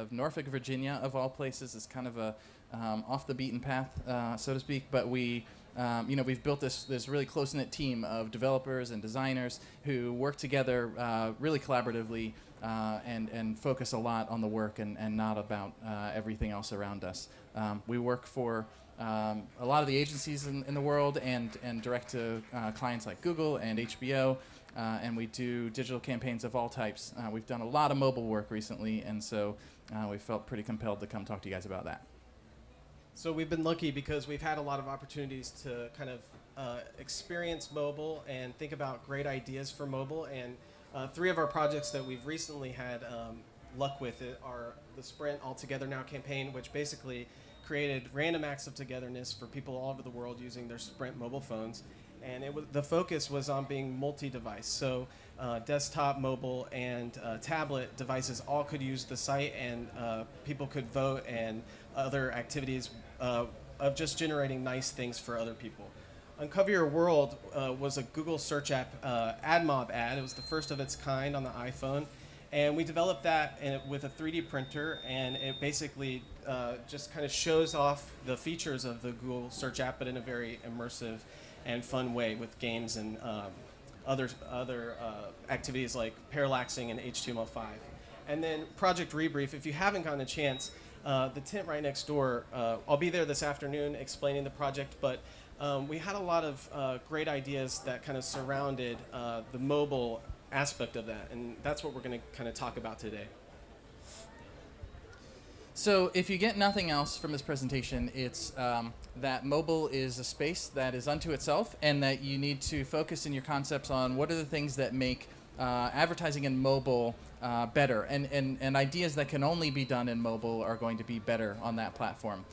of Norfolk, Virginia, of all places. It's kind of a off the beaten path, so to speak. But we've built this really close-knit team of developers and designers who work together really collaboratively and focus a lot on the work and not about everything else around us. We work for a lot of the agencies in the world and direct to clients like Google and HBO, and we do digital campaigns of all types. We've done a lot of mobile work recently, and so we felt pretty compelled to come talk to you guys about that. So we've been lucky because we've had a lot of opportunities to kind of experience mobile and think about great ideas for mobile. And 3 of our projects that we've recently had luck with are the Sprint All Together Now campaign, which basically created random acts of togetherness for people all over the world using their Sprint mobile phones. And the focus was on being multi-device. So desktop, mobile, and tablet devices all could use the site, and people could vote and other activities of just generating nice things for other people. Uncover Your World was a Google search app AdMob ad. It was the first of its kind on the iPhone. And we developed that with a 3D printer, and it basically just kind of shows off the features of the Google search app, but in a very immersive and fun way with games and other activities like parallaxing and HTML5. And then Project Rebrief, if you haven't gotten a chance, the tent right next door, I'll be there this afternoon explaining the project, but we had a lot of great ideas that kind of surrounded the mobile aspect of that, and that's what we're going to kind of talk about today. So if you get nothing else from this presentation, it's that mobile is a space that is unto itself, and that you need to focus in your concepts on what are the things that make advertising in mobile better, and ideas that can only be done in mobile are going to be better on that platform.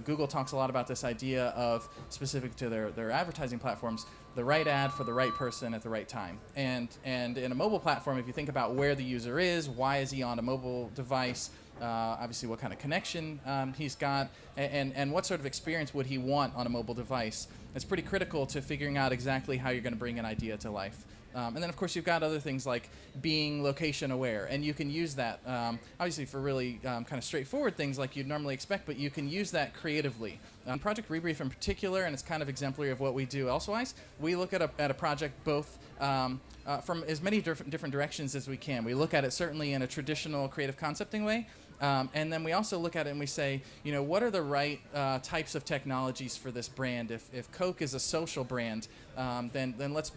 Google talks a lot about this idea of, specific to their advertising platforms, the right ad for the right person at the right time. And in a mobile platform, if you think about where the user is, why is he on a mobile device, obviously what kind of connection he's got, and what sort of experience would he want on a mobile device, it's pretty critical to figuring out exactly how you're going to bring an idea to life. And then, of course, you've got other things like being location aware, and you can use that, obviously, for really kind of straightforward things like you'd normally expect, but you can use that creatively. Project Rebrief in particular, and it's kind of exemplary of what we do elsewise, we look at a project both from as many different directions as we can. We look at it certainly in a traditional creative concepting way, and then we also look at it and we say, what are the right types of technologies for this brand? If Coke is a social brand, then let's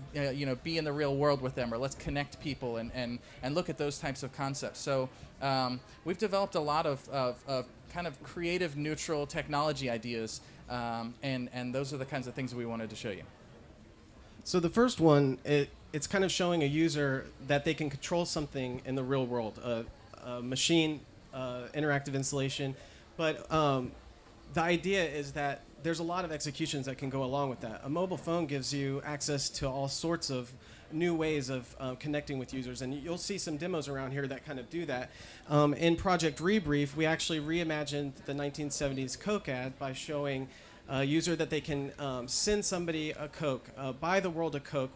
be in the real world with them, or let's connect people and look at those types of concepts. So we've developed a lot of kind of creative, neutral technology ideas, and those are the kinds of things we wanted to show you. So the first one, it's kind of showing a user that they can control something in the real world, a machine interactive installation. But the idea is that there's a lot of executions that can go along with that. A mobile phone gives you access to all sorts of new ways of connecting with users, and you'll see some demos around here that kind of do that. In Project Rebrief, we actually reimagined the 1970s Coke ad by showing a user that they can send somebody a Coke, buy the world a Coke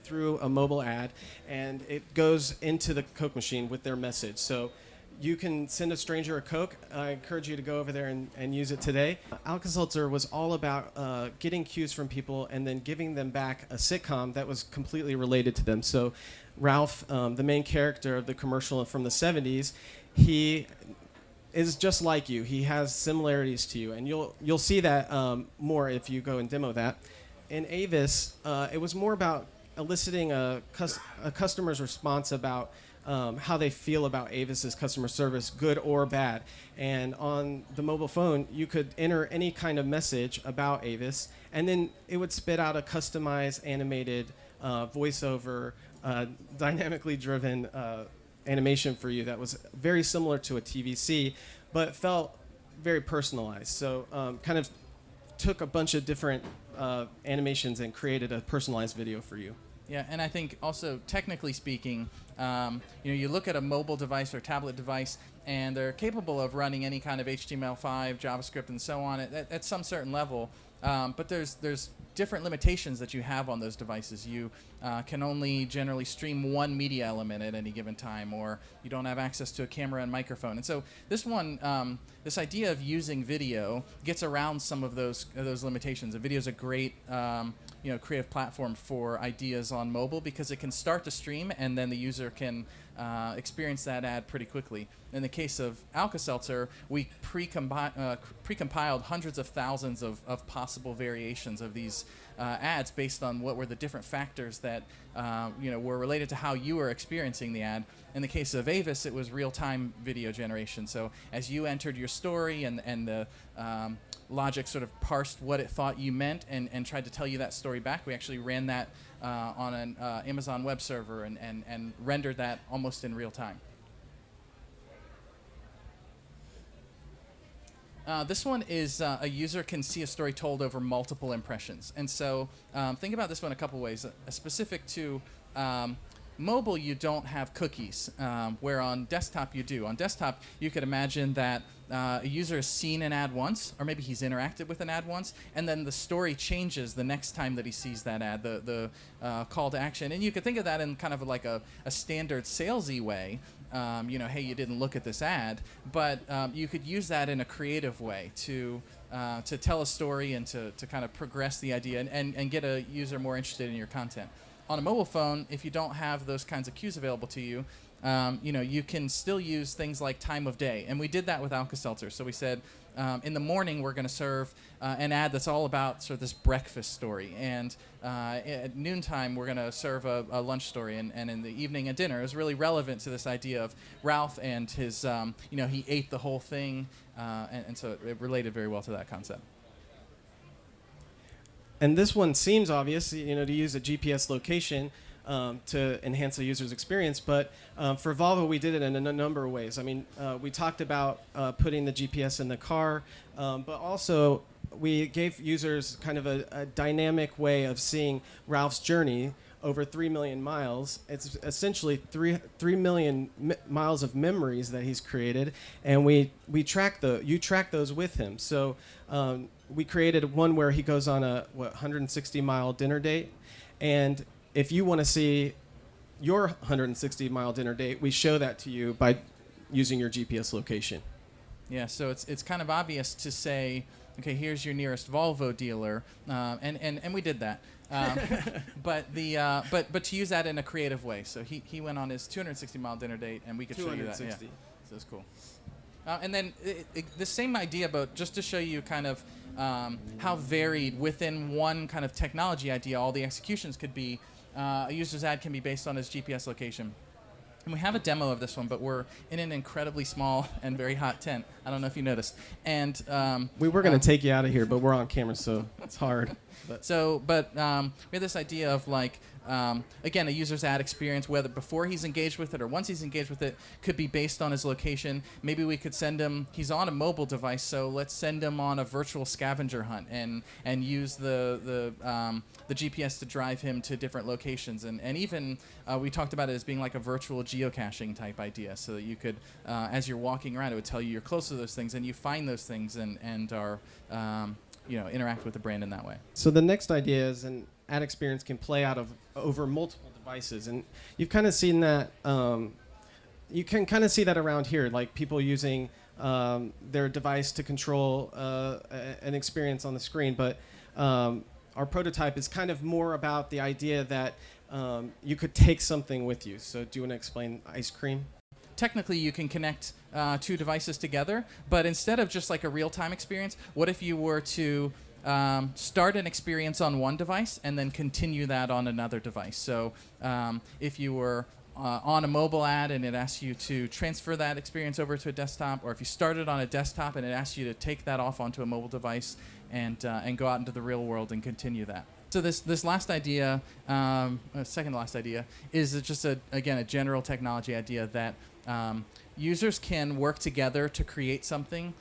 through a mobile ad, and it goes into the Coke machine with their message. So you can send a stranger a Coke. I encourage you to go over there and use it today. Alka-Seltzer was all about getting cues from people and then giving them back a sitcom that was completely related to them. So Ralph, the main character of the commercial from the 70s, he is just like you. He has similarities to you, and you'll see that more if you go and demo that. In Avis, it was more about eliciting a customer's response about how they feel about Avis's customer service, good or bad. And on the mobile phone, you could enter any kind of message about Avis, and then it would spit out a customized, animated, voiceover, dynamically driven animation for you that was very similar to a TVC, but felt very personalized. So kind of took a bunch of different animations and created a personalized video for you. Yeah, and I think also, technically speaking, you look at a mobile device or tablet device, and they're capable of running any kind of HTML5, JavaScript, and so on at some certain level. But there's different limitations that you have on those devices. You can only generally stream one media element at any given time, or you don't have access to a camera and microphone. And so this one, this idea of using video gets around some of those limitations. And video is a great creative platform for ideas on mobile because it can start to stream and then the user can experience that ad pretty quickly. In the case of Alka-Seltzer, we precompiled hundreds of thousands of possible variations of these ads based on what were the different factors that were related to how you were experiencing the ad. In the case of Avis, it was real-time video generation. So as you entered your story and the Logic sort of parsed what it thought you meant and tried to tell you that story back, we actually ran that on an Amazon web server and rendered that almost in real time. This one is a user can see a story told over multiple impressions. And so think about this one a couple ways. Specific to mobile, you don't have cookies, where on desktop you do. On desktop, you could imagine that a user has seen an ad once, or maybe he's interacted with an ad once, and then the story changes the next time that he sees that ad, the call to action. And you could think of that in kind of like a standard salesy way. Hey, you didn't look at this ad, but you could use that in a creative way to tell a story and to kind of progress the idea and get a user more interested in your content. On a mobile phone, if you don't have those kinds of cues available to you, you can still use things like time of day. And we did that with Alka-Seltzer. So we said, in the morning, we're going to serve an ad that's all about sort of this breakfast story. And at noontime, we're going to serve a lunch story. And in the evening at dinner, it was really relevant to this idea of Ralph and his, he ate the whole thing. And so it related very well to that concept. And this one seems obvious, to use a GPS location to enhance the user's experience. But for Volvo, we did it in a number of ways. I mean, we talked about putting the GPS in the car, but also we gave users kind of a dynamic way of seeing Ralph's journey over 3 million miles. It's essentially 3 million miles of memories that he's created, and you track those with him. So we created one where he goes on a 160-mile dinner date, and if you want to see your 160-mile dinner date, we show that to you by using your GPS location. Yeah, so it's kind of obvious to say, okay, here's your nearest Volvo dealer, and we did that. But to use that in a creative way. So he went on his 260-mile dinner date, and we could show you that. Yeah. So it's cool. And then the same idea, but just to show you kind of how varied within one kind of technology idea all the executions could be. A user's ad can be based on his GPS location. And we have a demo of this one, but we're in an incredibly small and very hot tent. I don't know if you noticed. And we were going to take you out of here, but we're on camera, so it's hard. But we have this idea of again, a user's ad experience, whether before he's engaged with it or once he's engaged with it, could be based on his location. Maybe we could send him, he's on a mobile device, so let's send him on a virtual scavenger hunt and use the GPS to drive him to different locations. And even we talked about it as being like a virtual geocaching type idea, so that you could, as you're walking around, it would tell you you're close to those things, and you find those things and are interact with the brand in that way. So the next idea is an ad experience can play out over multiple devices, and you've kind of seen that. You can kind of see that around here, like people using their device to control an experience on the screen. But our prototype is kind of more about the idea that you could take something with you. So do you want to explain ice cream? Technically, you can connect two devices together, but instead of just like a real-time experience, what if you were to start an experience on one device and then continue that on another device? So if you were on a mobile ad and it asks you to transfer that experience over to a desktop, or if you started on a desktop and it asks you to take that off onto a mobile device and go out into the real world and continue that. So this last idea, second last idea, is just a general technology idea that users can work together to create something,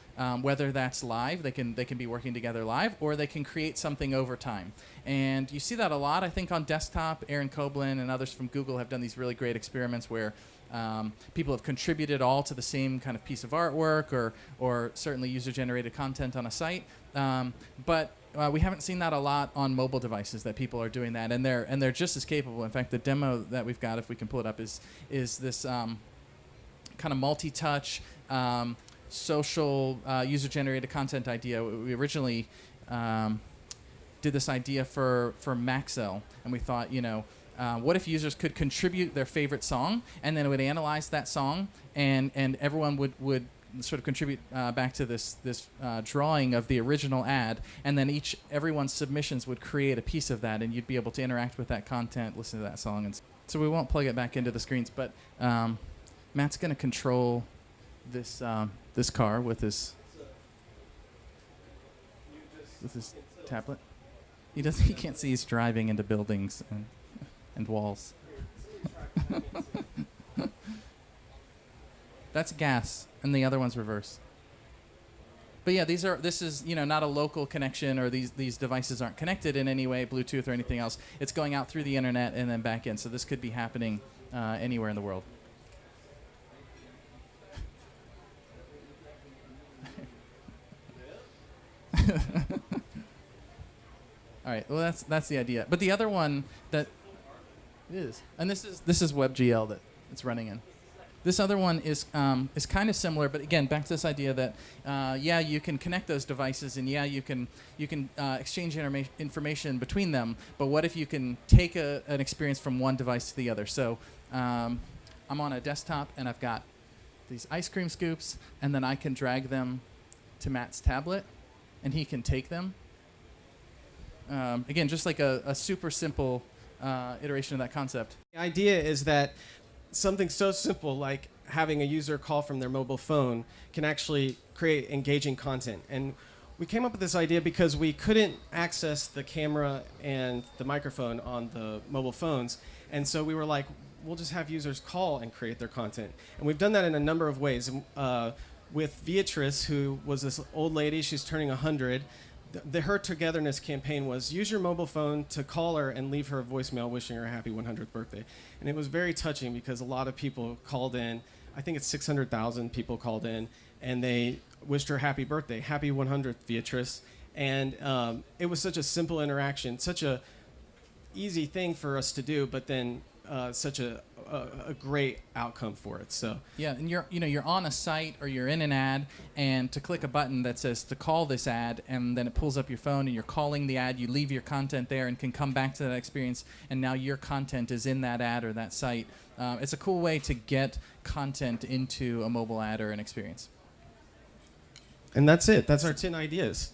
whether that's live, they can be working together live, or they can create something over time. And you see that a lot, I think, on desktop. Aaron Koblin and others from Google have done these really great experiments where people have contributed all to the same kind of piece of artwork or certainly user-generated content on a site. But we haven't seen that a lot on mobile devices, that people are doing that, and they're just as capable. In fact, the demo that we've got, if we can pull it up, is this kind of multi-touch social user-generated content idea. We originally did this idea for Maxell, and we thought, what if users could contribute their favorite song, and then it would analyze that song, and everyone would sort of contribute back to this drawing of the original ad, and then everyone's submissions would create a piece of that, and you'd be able to interact with that content, listen to that song, and so we won't plug it back into the screens, but Matt's going to control this car with his tablet. He can't see he's driving into buildings and walls. That's gas, and the other one's reverse. But yeah, this is not a local connection, or these devices aren't connected in any way, Bluetooth or anything else. It's going out through the internet and then back in. So this could be happening anywhere in the world. All right. Well, that's the idea. But the other one that is, and this is WebGL that it's running in. This other one is kind of similar, but again, back to this idea that you can connect those devices, and you can exchange information between them. But what if you can take an experience from one device to the other? So I'm on a desktop, and I've got these ice cream scoops, and then I can drag them to Matt's tablet, and he can take them. Again, just like a super simple iteration of that concept. The idea is that something so simple like having a user call from their mobile phone can actually create engaging content. And we came up with this idea because we couldn't access the camera and the microphone on the mobile phones. And so we were like, we'll just have users call and create their content. And we've done that in a number of ways. With Beatrice, who was this old lady, she's turning 100. Her togetherness campaign was use your mobile phone to call her and leave her a voicemail wishing her a happy 100th birthday. And it was very touching because a lot of people called in. I think it's 600,000 people called in, and they wished her happy birthday, happy 100th, Beatrice. And it was such a simple interaction, such a easy thing for us to do, but then such a great outcome for it. So yeah, and you're on a site or you're in an ad, and to click a button that says to call this ad, and then it pulls up your phone and you're calling the ad, you leave your content there and can come back to that experience, and now your content is in that ad or that site. It's a cool way to get content into a mobile ad or an experience. And that's it. That's our 10 ideas.